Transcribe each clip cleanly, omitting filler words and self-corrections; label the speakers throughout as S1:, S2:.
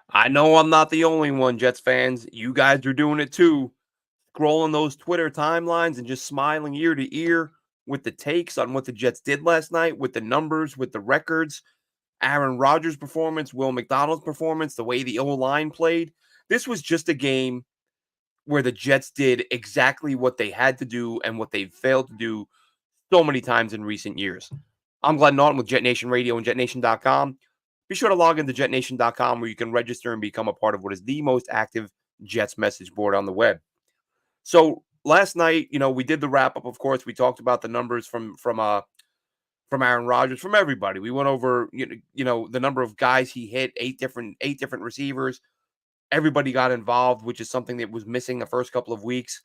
S1: I know I'm not the only one, Jets fans. You guys are doing it too. Scrolling those Twitter timelines and just smiling ear to ear with the takes on what the Jets did last night, with the numbers, with the records, Aaron Rodgers' performance, Will McDonald's performance, the way the O line played. This was just a game where the Jets did exactly what they had to do and what they failed to do so many times in recent years. I'm Glenn Naughton with Jet Nation Radio and JetNation.com. Be sure to log into JetNation.com where you can register and become a part of what is the most active Jets message board on the web. So last night, we did the wrap up. Of course, we talked about the numbers from Aaron Rodgers, from everybody. We went over the number of guys he hit, eight different receivers. Everybody got involved, which is something that was missing the first couple of weeks.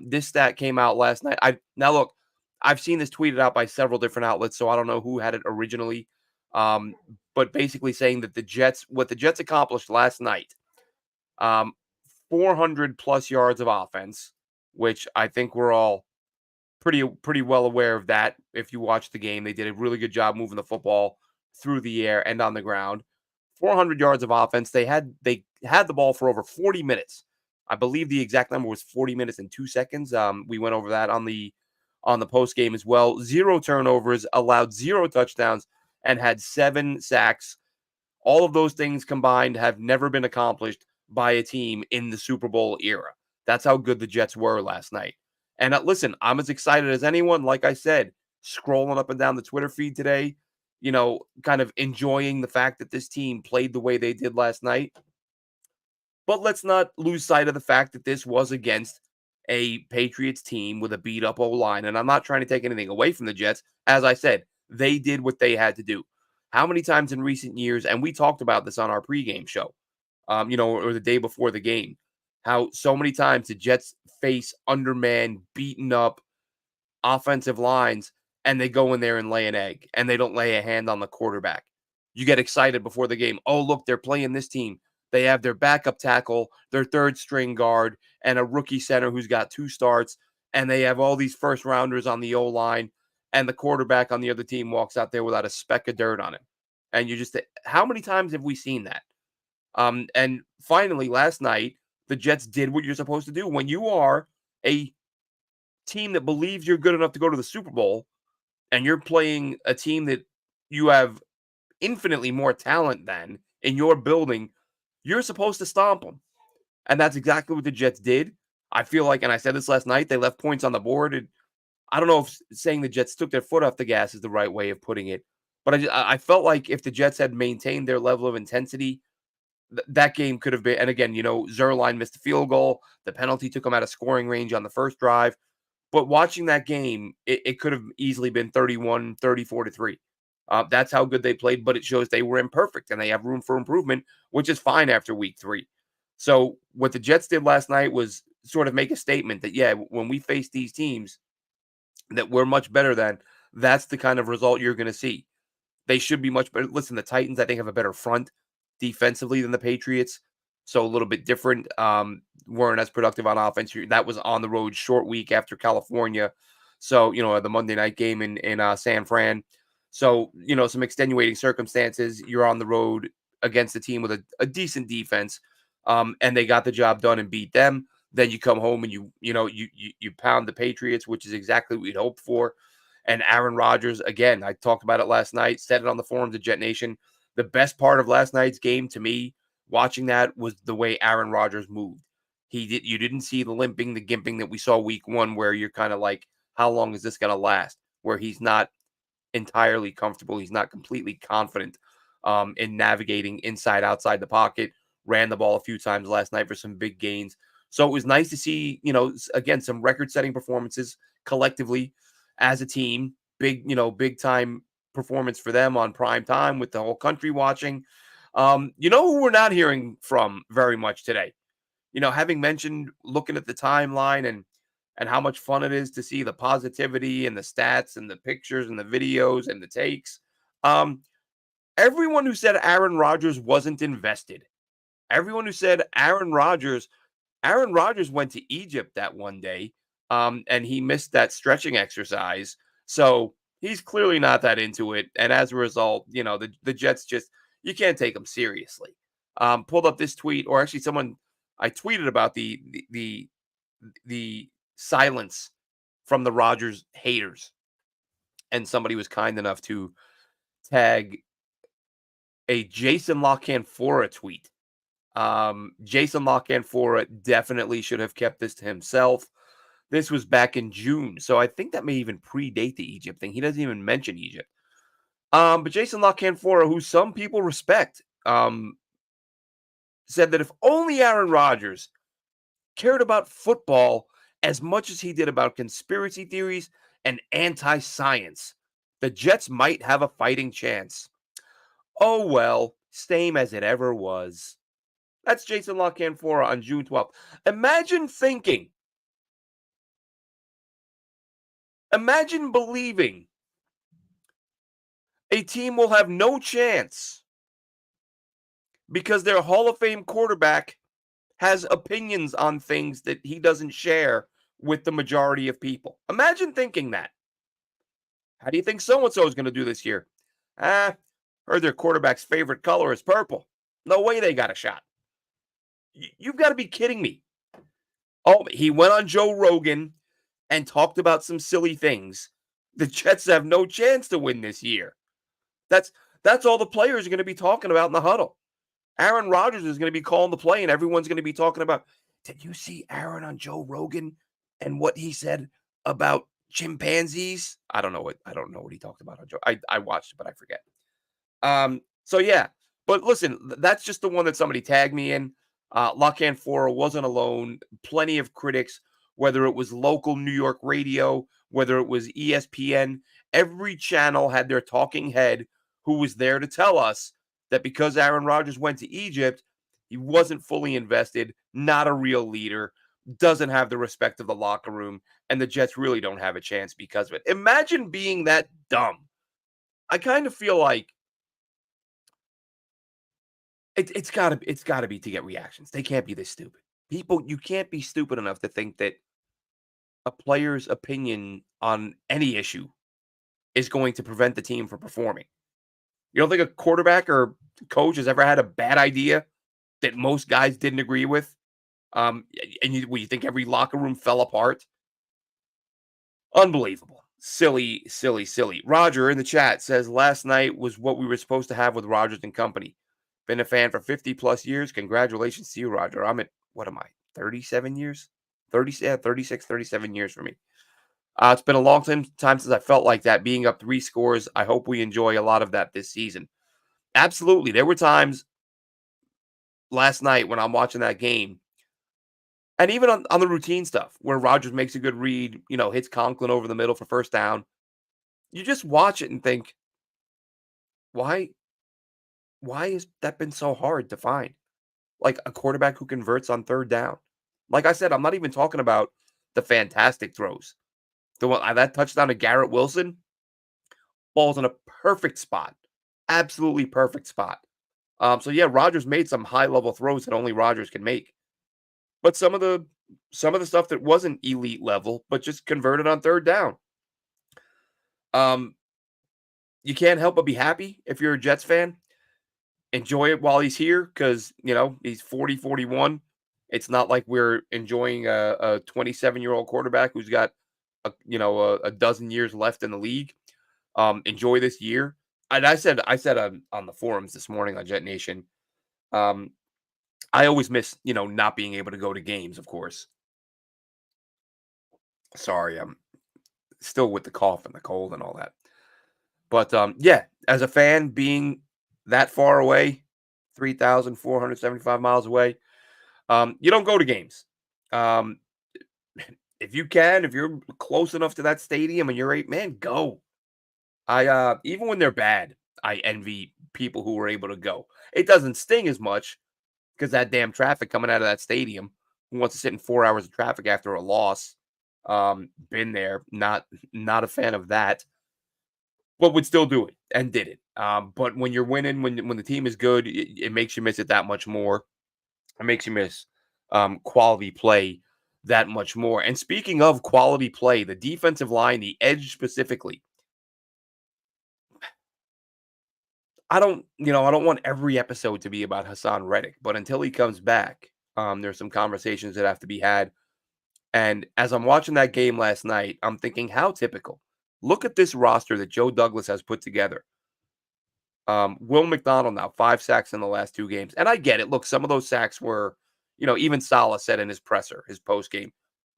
S1: This stat came out last night. Now look, I've seen this tweeted out by several different outlets, so I don't know who had it originally. Um, but basically saying that what the Jets accomplished last night, um, 400 plus yards of offense, which I think we're all pretty well aware of that. If you watch the game, they did a really good job moving the football through the air and on the ground. 400 yards of offense. They had the ball for over 40 minutes. I believe the exact number was 40 minutes and 2 seconds. We went over that on the post game as well. Zero turnovers, allowed zero touchdowns, and had 7 sacks. All of those things combined have never been accomplished by a team in the Super Bowl era. That's how good the Jets were last night. And listen, I'm as excited as anyone. Like I said, scrolling up and down the Twitter feed today, kind of enjoying the fact that this team played the way they did last night. But let's not lose sight of the fact that this was against a Patriots team with a beat up O line. And I'm not trying to take anything away from the Jets. As I said, they did what they had to do. How many times in recent years, and we talked about this on our pregame show, or the day before the game, how so many times the Jets face undermanned, beaten up offensive lines, and they go in there and lay an egg, and they don't lay a hand on the quarterback. You get excited before the game. Oh, look, they're playing this team. They have their backup tackle, their third string guard, and a rookie center who's got 2 starts, and they have all these first rounders on the O line, and the quarterback on the other team walks out there without a speck of dirt on him. And you just, how many times have we seen that? And finally, last night, the Jets did what you're supposed to do. When you are a team that believes you're good enough to go to the Super Bowl and you're playing a team that you have infinitely more talent than in your building, you're supposed to stomp them. And that's exactly what the Jets did. I feel like, and I said this last night, they left points on the board. And I don't know if saying the Jets took their foot off the gas is the right way of putting it. But I felt like if the Jets had maintained their level of intensity, that game could have been. And again, Zerline missed a field goal. The penalty took him out of scoring range on the first drive. But watching that game, it could have easily been 31, 34-3. That's how good they played, but it shows they were imperfect and they have room for improvement, which is fine after week 3. So what the Jets did last night was sort of make a statement that, yeah, when we face these teams that we're much better than, that's the kind of result you're going to see. They should be much better. Listen, the Titans, I think, have a better front defensively than the Patriots. So a little bit different. Weren't as productive on offense. That was on the road, short week after California. So, the Monday night game in San Fran. So, some extenuating circumstances. You're on the road against a team with a decent defense. And they got the job done and beat them. Then you come home and you pound the Patriots, which is exactly what we'd hoped for. And Aaron Rodgers, again, I talked about it last night, said it on the forums of Jet Nation. The best part of last night's game to me, watching that, was the way Aaron Rodgers moved. You didn't see the limping, the gimping that we saw week 1, where you're kind of like, how long is this going to last? Where he's not entirely comfortable. He's not completely confident in navigating inside, outside the pocket. Ran the ball a few times last night for some big gains. So it was nice to see, again, some record-setting performances collectively as a team. Big time performance for them on prime time with the whole country watching. Who we're not hearing from very much today? Having mentioned looking at the timeline and how much fun it is to see the positivity and the stats and the pictures and the videos and the takes. Everyone who said Aaron Rodgers wasn't invested, everyone who said Aaron Rodgers went to Egypt that one day, and he missed that stretching exercise. So he's clearly not that into it. And as a result, the Jets just, you can't take them seriously. Pulled up this tweet, or actually someone I tweeted about the silence from the Rodgers haters, and somebody was kind enough to tag a Jason LaCanfora tweet. Jason LaCanfora definitely should have kept this to himself. This was back in June, so I think that may even predate the Egypt thing. He doesn't even mention Egypt. But Jason LaCanfora, who some people respect, said that if only Aaron Rodgers cared about football as much as he did about conspiracy theories and anti-science, the Jets might have a fighting chance. Oh well, same as it ever was. That's Jason LaCanfora on June 12th. Imagine believing a team will have no chance because their Hall of Fame quarterback has opinions on things that he doesn't share with the majority of people. Imagine thinking that. How do you think so-and-so is going to do this year? Heard their quarterback's favorite color is purple. No way they got a shot. You've got to be kidding me. Oh, he went on Joe Rogan and talked about some silly things. The Jets have no chance to win this year. That's all the players are going to be talking about in the huddle. Aaron Rodgers is going to be calling the play, and everyone's going to be talking about, did you see Aaron on Joe Rogan and what he said about chimpanzees? I don't know what he talked about on Joe. I watched it, but I forget. So yeah. But listen, that's just the one that somebody tagged me in. LaCanfora wasn't alone. Plenty of critics, whether it was local New York radio, whether it was ESPN, every channel had their talking head who was there to tell us that because Aaron Rodgers went to Egypt, he wasn't fully invested, not a real leader, doesn't have the respect of the locker room, and the Jets really don't have a chance because of it. Imagine being that dumb. I kind of feel like it's gotta be to get reactions. They can't be this stupid. People, you can't be stupid enough to think that a player's opinion on any issue is going to prevent the team from performing. You don't think a quarterback or coach has ever had a bad idea that most guys didn't agree with? And you think every locker room fell apart? Unbelievable. Silly, silly, silly. Roger in the chat says last night was what we were supposed to have with Rodgers and company. Been a fan for 50 plus years. Congratulations to you, Roger. I'm at, what am I, 37 years? 30, yeah, 36, 37 years for me. It's been a long time since I felt like that, being up 3 scores. I hope we enjoy a lot of that this season. Absolutely. There were times last night when I'm watching that game, and even on the routine stuff, where Rodgers makes a good read, hits Conklin over the middle for first down. You just watch it and think, why has that been so hard to find? Like a quarterback who converts on third down. Like I said, I'm not even talking about the fantastic throws. The one that touchdown to Garrett Wilson, ball's in a perfect spot. Absolutely perfect spot. So yeah, Rodgers made some high level throws that only Rodgers can make. But some of the stuff that wasn't elite level, but just converted on third down. You can't help but be happy if you're a Jets fan. Enjoy it while he's here because, he's 40, 41. It's not like we're enjoying a 27-year-old quarterback who's got a dozen years left in the league. Enjoy this year. And I said on the forums this morning on Jet Nation, I always miss, not being able to go to games, of course. Sorry, I'm still with the cough and the cold and all that. But yeah, as a fan, being that far away, 3,475 miles away, you don't go to games. If you're close enough to that stadium and you're 8, go. I even when they're bad, I envy people who were able to go. It doesn't sting as much because that damn traffic coming out of that stadium. Who wants to sit in 4 hours of traffic after a loss? Been there, not a fan of that, but would still do it and did it. But when you're winning, when the team is good, it makes you miss it that much more. It makes you miss quality play that much more. And speaking of quality play, the defensive line, the edge specifically, I don't want every episode to be about Hassan Reddick, but until he comes back, there's some conversations that have to be had. And as I'm watching that game last night, I'm thinking, how typical. Look at this roster that Joe Douglas has put together. Will McDonald now 5 sacks in the last 2 games, and I get it. Look, some of those sacks were, even Salah said in his presser, his post game,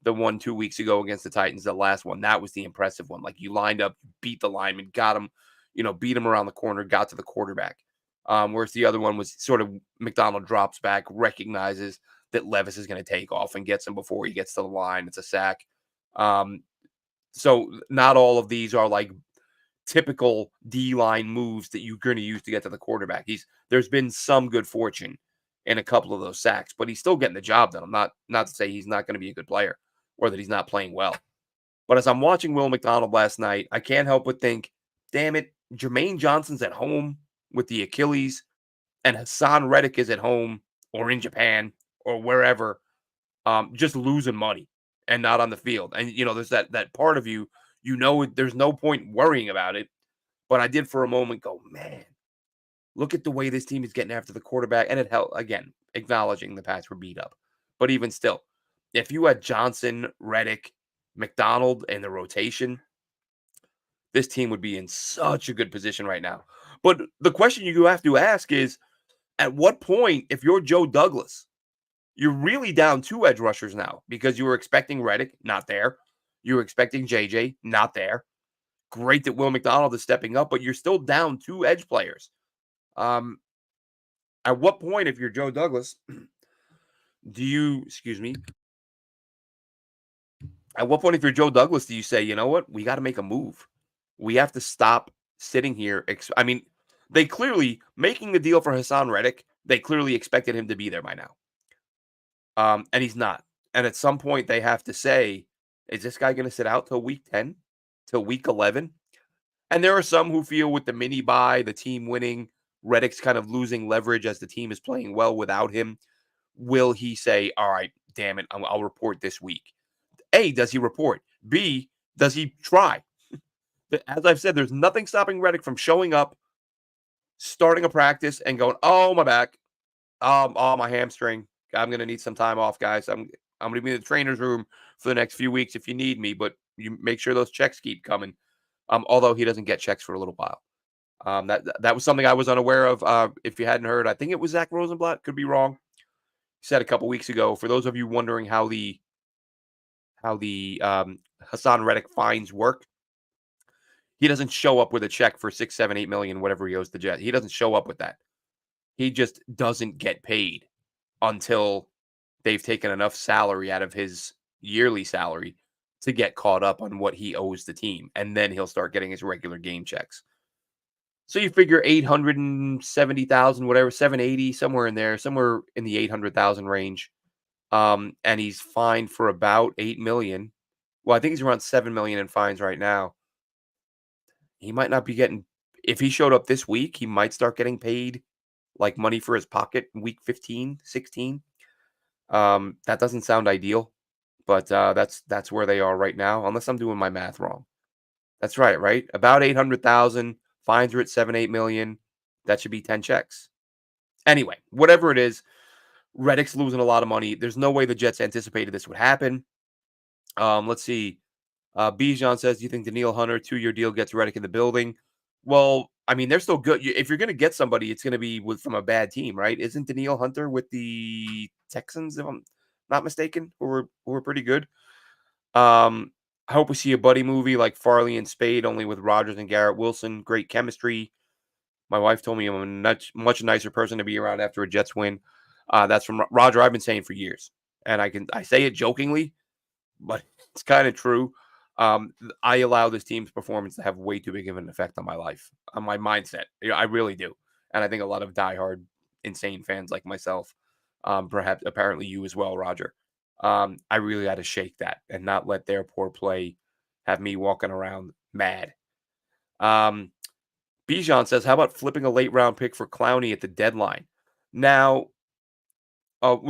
S1: the one 2 weeks ago against the Titans, the last one, that was the impressive one. Like you lined up, beat the lineman, got him, beat him around the corner, got to the quarterback. Whereas the other one was sort of McDonald drops back, recognizes that Levis is going to take off and gets him before he gets to the line. It's a sack. So not all of these are like typical D-line moves that you're going to use to get to the quarterback. There's been some good fortune in a couple of those sacks, but he's still getting the job done. I'm not to say he's not going to be a good player or that he's not playing well. But as I'm watching Will McDonald last night, I can't help but think, damn it, Jermaine Johnson's at home with the Achilles, and Hassan Reddick is at home or in Japan or wherever, just losing money and not on the field. And there's that part of you, there's no point worrying about it. But I did for a moment go, man, look at the way this team is getting after the quarterback. And it helped, again, acknowledging the Pats were beat up. But even still, if you had Johnson, Reddick, McDonald in the rotation, this team would be in such a good position right now. But the question you have to ask is, at what point, if you're Joe Douglas, you're really down 2 edge rushers now because you were expecting Reddick, not there. You were expecting JJ, not there. Great that Will McDonald is stepping up, but you're still down 2 edge players. At what point, if you're Joe Douglas, excuse me, at what point, if you're Joe Douglas, do you say, you know what, we got to make a move? We have to stop sitting here. I mean, they clearly, making the deal for Hassan Reddick, they clearly expected him to be there by now. And he's not. And at some point, they have to say, is this guy going to sit out till week 10, till week 11? And there are some who feel with the mini bye, the team winning, Reddick's kind of losing leverage as the team is playing well without him. Will he say, all right, damn it, I'll report this week? A, does he report? B, does he try? As I've said, there's nothing stopping Reddick from showing up, starting a practice, and going, oh, my back, oh, my hamstring. I'm going to need some time off, guys. I'm going to be in the trainer's room for the next few weeks if you need me, but you make sure those checks keep coming. Although he doesn't get checks for a little while. That was something I was unaware of. If you hadn't heard, I think it was Zach Rosenblatt. Could be wrong. He said a couple weeks ago. For those of you wondering how the Hassan Reddick fines work, he doesn't show up with a check for 6, 7, 8 million, whatever he owes the Jets. He doesn't show up with that. He just doesn't get paid until they've taken enough salary out of his yearly salary to get caught up on what he owes the team. And then he'll start getting his regular game checks. So you figure 870,000, whatever, 780, somewhere in there, somewhere in the 800,000 range. And he's fined for about 8 million. Well, I think he's around 7 million in fines right now. He might not be getting, if he showed up this week, he might start getting paid like money for his pocket in week 15, 16. That doesn't sound ideal, but that's where they are right now, unless I'm doing my math wrong. That's right? About 800,000, fines are at 7, 8 million. That should be 10 checks. Anyway, whatever it is, Reddick's losing a lot of money. There's no way the Jets anticipated this would happen. Let's see. Bijan says, do you think Danielle Hunter 2-year deal gets Reddick in the building? Well, I mean, they're still good. If you're going to get somebody, it's going to be from a bad team, right? Isn't Danielle Hunter with the Texans, if I'm not mistaken, who were pretty good? I hope we see a buddy movie like Farley and Spade, only with Rodgers and Garrett Wilson. Great chemistry. My wife told me I'm a much nicer person to be around after a Jets win. That's from Roger. I've been saying for years, and I say it jokingly, but it's kind of true. I allow this team's performance to have way too big of an effect on my life, on my mindset. I really do. And I think a lot of diehard, insane fans like myself, apparently you as well, Roger. I really got to shake that and not let their poor play have me walking around mad. Bijan says, how about flipping a late round pick for Clowney at the deadline? Now,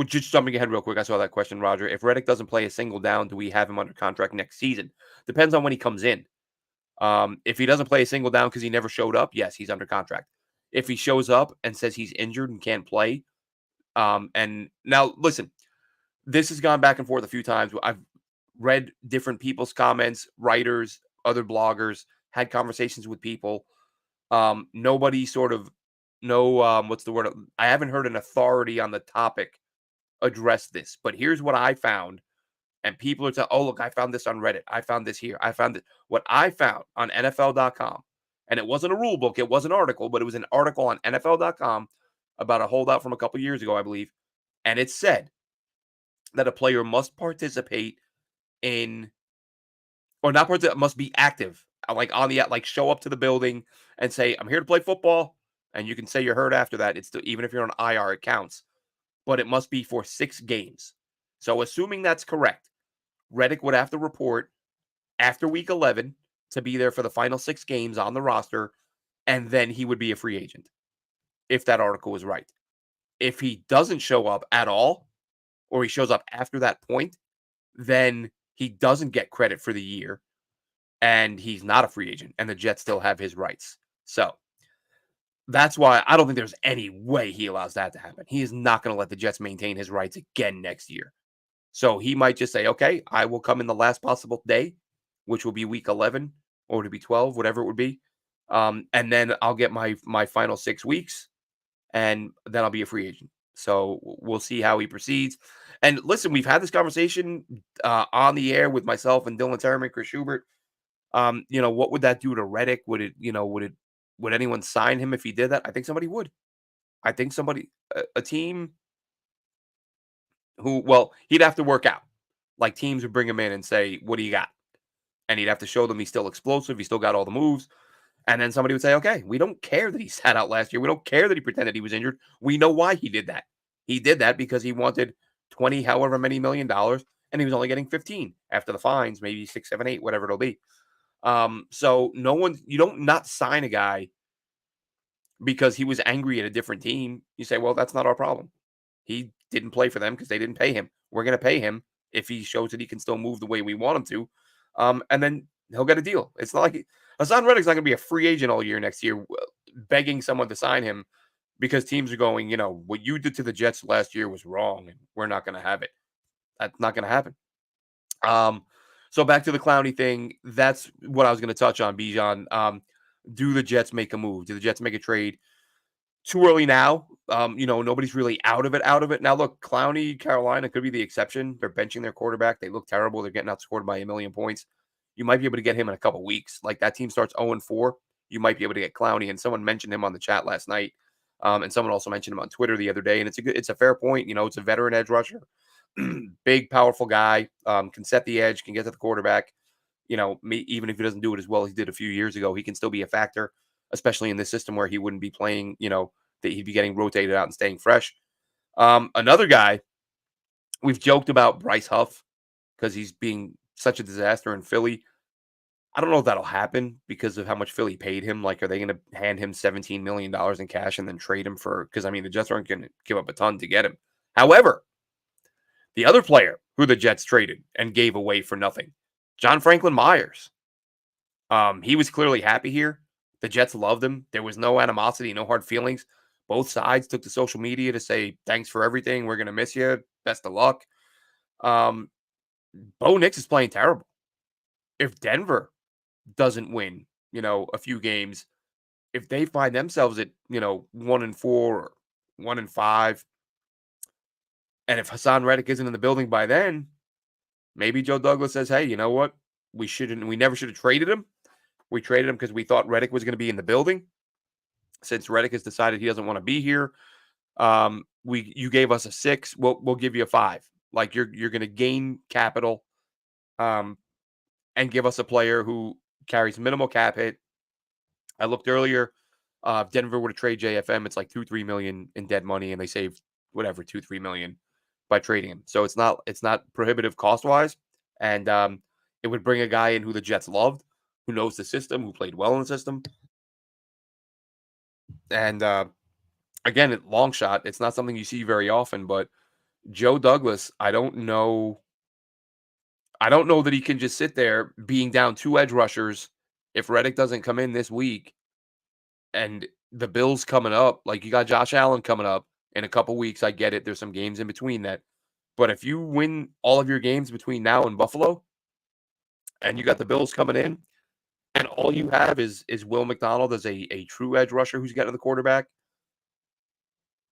S1: just jumping ahead real quick, I saw that question, Roger. If Reddick doesn't play a single down, do we have him under contract next season? Depends on when he comes in. If he doesn't play a single down because he never showed up, yes, he's under contract. If he shows up and says he's injured and can't play, and now listen, this has gone back and forth a few times. I've read different people's comments, writers, other bloggers, had conversations with people. Nobody sort of no what's the word? I haven't heard an authority on the topic address this, but here's what I found. And people are telling, oh, look, I found this on Reddit. I found this here. I found it. What I found on NFL.com, and it wasn't a rule book, it was an article, but it was an article on NFL.com about a holdout from a couple years ago, I believe. And it said that a player must participate in, or not participate, must be active, like on the, like show up to the building and say, I'm here to play football. And you can say you're hurt after that. It's even if you're on IR, it counts. But it must be for 6 games. So assuming that's correct, Reddick would have to report after week 11 to be there for the final 6 games on the roster, and then he would be a free agent, if that article is right. If he doesn't show up at all, or he shows up after that point, then he doesn't get credit for the year, and he's not a free agent, and the Jets still have his rights. So that's why I don't think there's any way he allows that to happen. He is not going to let the Jets maintain his rights again next year. So he might just say, okay, I will come in the last possible day, which will be week 11 or to be 12, whatever it would be. And then I'll get my final 6 weeks, and then I'll be a free agent. So we'll see how he proceeds. And listen, we've had this conversation on the air with myself and Dylan Terman, Chris Schubert. What would that do to Reddick? Would anyone sign him if he did that? I think somebody would. I think a team who, well, he'd have to work out. Like teams would bring him in and say, what do you got? And he'd have to show them he's still explosive. He's still got all the moves. And then somebody would say, okay, we don't care that he sat out last year. We don't care that he pretended he was injured. We know why he did that. He did that because he wanted 20, however many $1 million, and he was only getting 15 after the fines, maybe 6, 7, 8, whatever it'll be. So you don't not sign a guy because he was angry at a different team. You say, well, that's not our problem. He didn't play for them because they didn't pay him. We're going to pay him if he shows that he can still move the way we want him to. And then he'll get a deal. It's not like Hassan Reddick's not going to be a free agent all year next year, begging someone to sign him because teams are going, what you did to the Jets last year was wrong, and we're not going to have it. That's not going to happen. So back to the Clowney thing. That's what I was going to touch on, Bijan. Do the Jets make a move? Do the Jets make a trade? Too early now. Nobody's really out of it. Now, look, Clowney, Carolina could be the exception. They're benching their quarterback. They look terrible. They're getting outscored by 1,000,000 points. You might be able to get him in a couple weeks. Like that team starts 0-4. You might be able to get Clowney. And someone mentioned him on the chat last night. And someone also mentioned him on Twitter the other day. And it's a fair point. It's a veteran edge rusher. Big, powerful guy. Can set the edge, can get to the quarterback. Even if he doesn't do it as well as he did a few years ago, he can still be a factor, especially in this system where he wouldn't be playing, that he'd be getting rotated out and staying fresh. Another guy, we've joked about Bryce Huff because he's being such a disaster in Philly. I don't know if that'll happen because of how much Philly paid him. Like, are they going to hand him $17 million in cash and then trade him because, the Jets aren't going to give up a ton to get him. However, the other player who the Jets traded and gave away for nothing, John Franklin Myers. He was clearly happy here. The Jets loved him. There was no animosity, no hard feelings. Both sides took to social media to say, thanks for everything. We're going to miss you. Best of luck. Bo Nix is playing terrible. If Denver doesn't win, a few games, if they find themselves at, 1-4 or 1-5, and if Hassan Reddick isn't in the building by then, maybe Joe Douglas says, hey, you know what? We never should have traded him. We traded him because we thought Reddick was going to be in the building. Since Reddick has decided he doesn't want to be here, you gave us a 6. We'll give you a 5. Like you're going to gain capital, and give us a player who carries minimal cap hit. I looked earlier. If Denver were to trade JFM, it's like $2-3 million in dead money, and they save whatever $2-3 million by trading him. So it's not prohibitive cost wise, and it would bring a guy in who the Jets loved, who knows the system, who played well in the system. And again, long shot, it's not something you see very often, but Joe Douglas, I don't know that he can just sit there being down 2 edge rushers if Reddick doesn't come in this week And the Bills coming up, like you got Josh Allen coming up in a couple weeks. I get it. There's some games in between that. But if you win all of your games between now and Buffalo, and you got the Bills coming in, and all you have is Will McDonald as a true edge rusher who's getting the quarterback.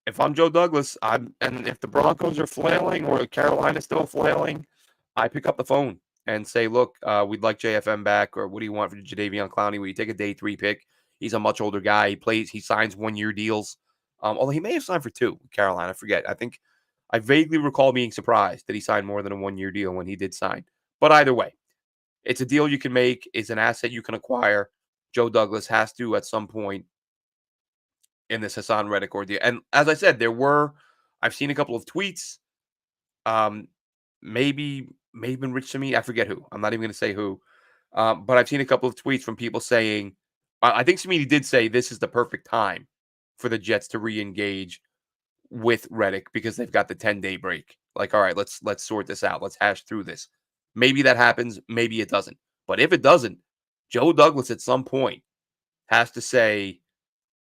S1: If I'm Joe Douglas, and if the Broncos are flailing or Carolina's still flailing, I pick up the phone and say, look, we'd like JFM back, or what do you want for Jadeveon Clowney? Will you take a day 3 pick? He's a much older guy. He signs 1-year deals. Although he may have signed for 2, Carolina. I forget. I vaguely recall being surprised that he signed more than a 1-year deal when he did sign. But either way, it's a deal you can make. It's an asset you can acquire. Joe Douglas has to, at some point, in this Hassan Reddick ordeal. And as I said, I've seen a couple of tweets. Um, may have been Rich to me. I forget who. I'm not even going to say who. But I've seen a couple of tweets from people saying, I think Samini did say this is the perfect time for the Jets to re-engage with Reddick because they've got the 10-day break. Like, all right, let's sort this out. Let's hash through this. Maybe that happens. Maybe it doesn't. But if it doesn't, Joe Douglas at some point has to say,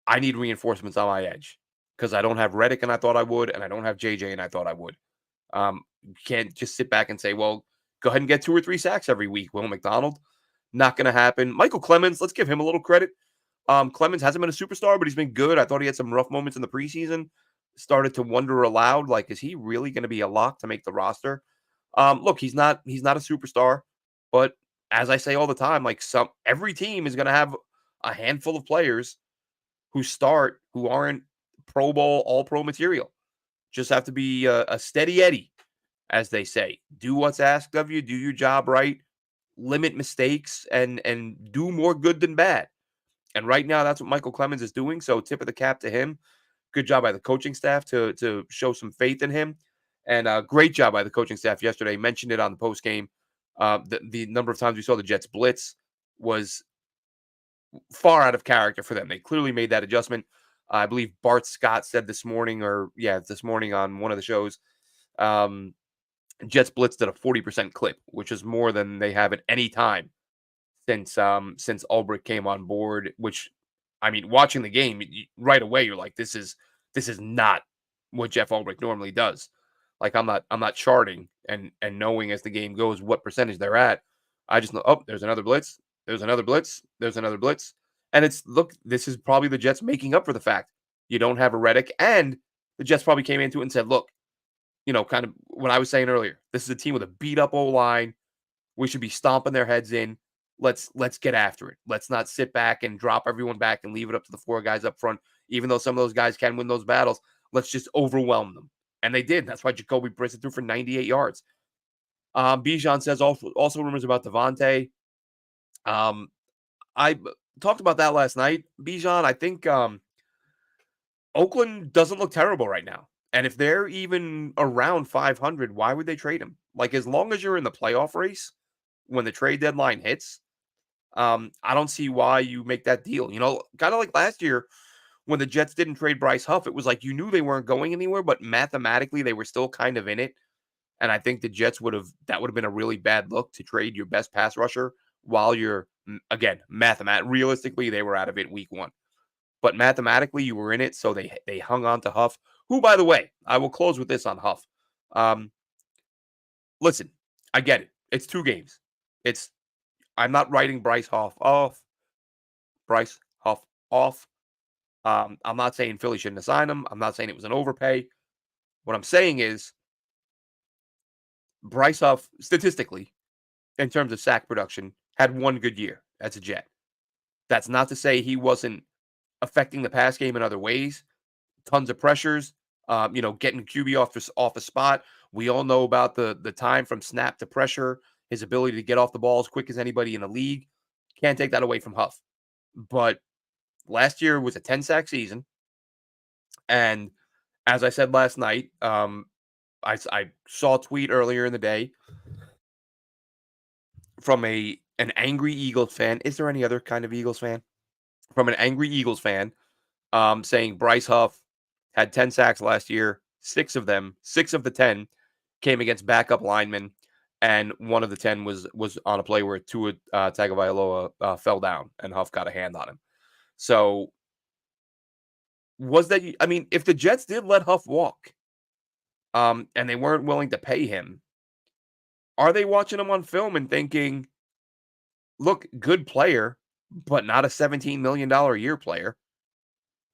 S1: I need reinforcements on my edge because I don't have Reddick and I thought I would, and I don't have JJ and I thought I would. You can't just sit back and say, well, go ahead and get 2 or 3 sacks every week, Will McDonald. Not going to happen. Michael Clemens, let's give him a little credit. Clemens hasn't been a superstar, but he's been good. I thought he had some rough moments in the preseason. Started to wonder aloud, like, is he really going to be a lock to make the roster? Look, he's not a superstar, but as I say all the time, like every team is going to have a handful of players who aren't Pro Bowl, All Pro material. Just have to be a steady Eddie, as they say. Do what's asked of you. Do your job right. Limit mistakes and do more good than bad. And right now, that's what Michael Clemens is doing. So tip of the cap to him. Good job by the coaching staff to show some faith in him. And great job by the coaching staff yesterday. Mentioned it on the post game. The number of times we saw the Jets blitz was far out of character for them. They clearly made that adjustment. I believe Bart Scott said this morning on one of the shows, Jets blitzed at a 40% clip, which is more than they have at any time since Ulbrich came on board. Which, I mean, watching the game right away, you're like, this is not what Jeff Ulbrich normally does. Like I'm not charting and knowing as the game goes what percentage they're at. I just know, oh, there's another blitz. There's another blitz. There's another blitz. And this is probably the Jets making up for the fact you don't have a Reddick. And the Jets probably came into it and said, look, kind of what I was saying earlier. This is a team with a beat up O-line. We should be stomping their heads in. Let's get after it. Let's not sit back and drop everyone back and leave it up to the 4 guys up front. Even though some of those guys can win those battles, let's just overwhelm them. And they did. That's why Jacoby Brissett threw for 98 yards. Bijan says also rumors about Devontae. I talked about that last night. Bijan, I think Oakland doesn't look terrible right now. And if they're even around 500, why would they trade him? Like, as long as you're in the playoff race when the trade deadline hits, I don't see why you make that deal. Kind of like last year when the Jets didn't trade Bryce Huff, it was like you knew they weren't going anywhere, but mathematically they were still kind of in it. And I think the Jets would have been a really bad look to trade your best pass rusher while you're, again, realistically, they were out of it week 1. But mathematically, you were in it, so they hung on to Huff, who, by the way, I will close with this on Huff. Listen, I get it. It's 2 games. I'm not writing Bryce Huff off. Bryce Huff off. I'm not saying Philly shouldn't have signed him. I'm not saying it was an overpay. What I'm saying is Bryce Huff, statistically, in terms of sack production, had 1 good year as a Jet. That's not to say he wasn't affecting the pass game in other ways. Tons of pressures, getting QB off the spot. We all know about the time from snap to pressure, his ability to get off the ball as quick as anybody in the league. Can't take that away from Huff. But last year was a 10-sack season. And as I said last night, I saw a tweet earlier in the day from an angry Eagles fan. Is there any other kind of Eagles fan? From an angry Eagles fan saying Bryce Huff had 10 sacks last year. 6 of the 10 came against backup linemen, and one of the 10 was on a play where Tua Tagovailoa fell down and Huff got a hand on him. So Was that I mean, if the Jets did let Huff walk, and they weren't willing to pay him, are they watching him on film and thinking, "Look, good player, but not a $17 million a year player.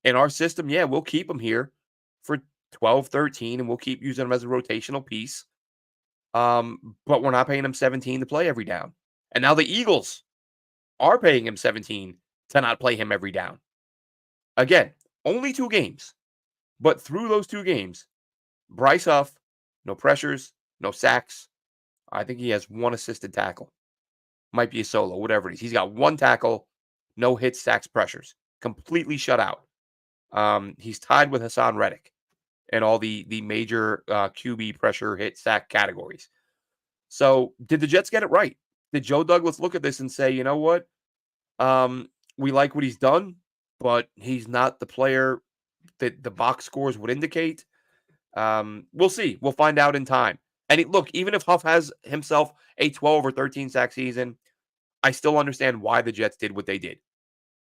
S1: In our system, yeah, we'll keep him here for 12, 13, and we'll keep using him as a rotational piece. But we're not paying him 17 to play every down." And now the Eagles are paying him 17 to not play him every down. Again, only 2 games, but through those 2 games, Bryce Huff, no pressures, no sacks. I think he has 1 assisted tackle. Might be a solo, whatever it is. He's got 1 tackle, no hits, sacks, pressures. Completely shut out. He's tied with Hassan Reddick in all the major QB pressure hit sack categories. So did the Jets get it right? Did Joe Douglas look at this and say, you know what? We like what he's done, but he's not the player that the box scores would indicate. We'll see. We'll find out in time. And look, even if Huff has himself a 12 or 13 sack season, I still understand why the Jets did what they did.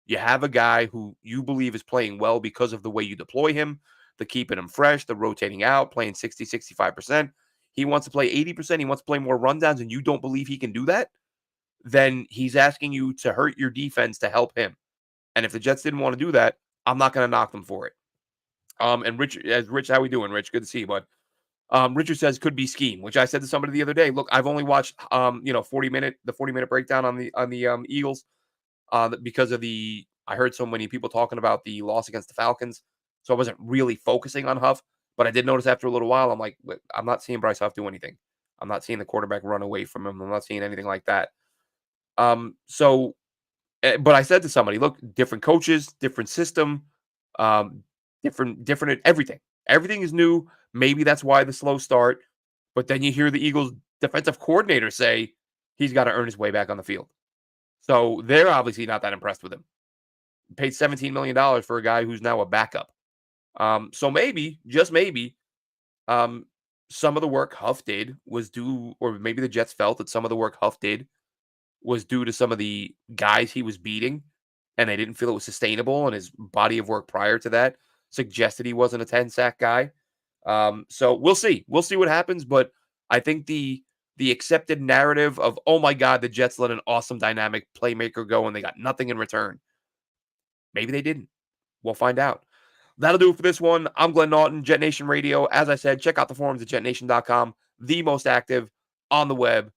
S1: You have a guy who you believe is playing well because of the way you deploy him, the keeping him fresh, the rotating out, playing 60, 65%. He wants to play 80%. He wants to play more rundowns, and you don't believe he can do that. Then he's asking you to hurt your defense to help him. And if the Jets didn't want to do that, I'm not going to knock them for it. And Rich, how we doing, Rich? Good to see you, bud. Richard says could be scheme, which I said to somebody the other day. Look, I've only watched 40-minute breakdown on the Eagles because of I heard so many people talking about the loss against the Falcons, so I wasn't really focusing on Huff. But I did notice after a little while, I'm like, I'm not seeing Bryce Huff do anything. I'm not seeing the quarterback run away from him. I'm not seeing anything like that. But I said to somebody, look, different coaches, different system, um, different everything. Everything is new. Maybe that's why the slow start. But then you hear the Eagles defensive coordinator say he's got to earn his way back on the field. So they're obviously not that impressed with him. Paid $17 million for a guy who's now a backup. So maybe, just maybe, some of the work Huff did was due, or maybe the Jets felt that some of the work Huff did was due to some of the guys he was beating, and they didn't feel it was sustainable, and his body of work prior to that suggested he wasn't a 10-sack guy. So we'll see. We'll see what happens, but I think the accepted narrative of, oh my God, the Jets let an awesome dynamic playmaker go and they got nothing in return. Maybe they didn't. We'll find out. That'll do it for this one. I'm Glenn Naughton, Jet Nation Radio. As I said, check out the forums at jetnation.com, the most active on the web.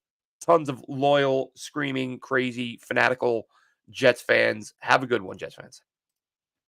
S1: Tons of loyal, screaming, crazy, fanatical Jets fans. Have a good one, Jets fans.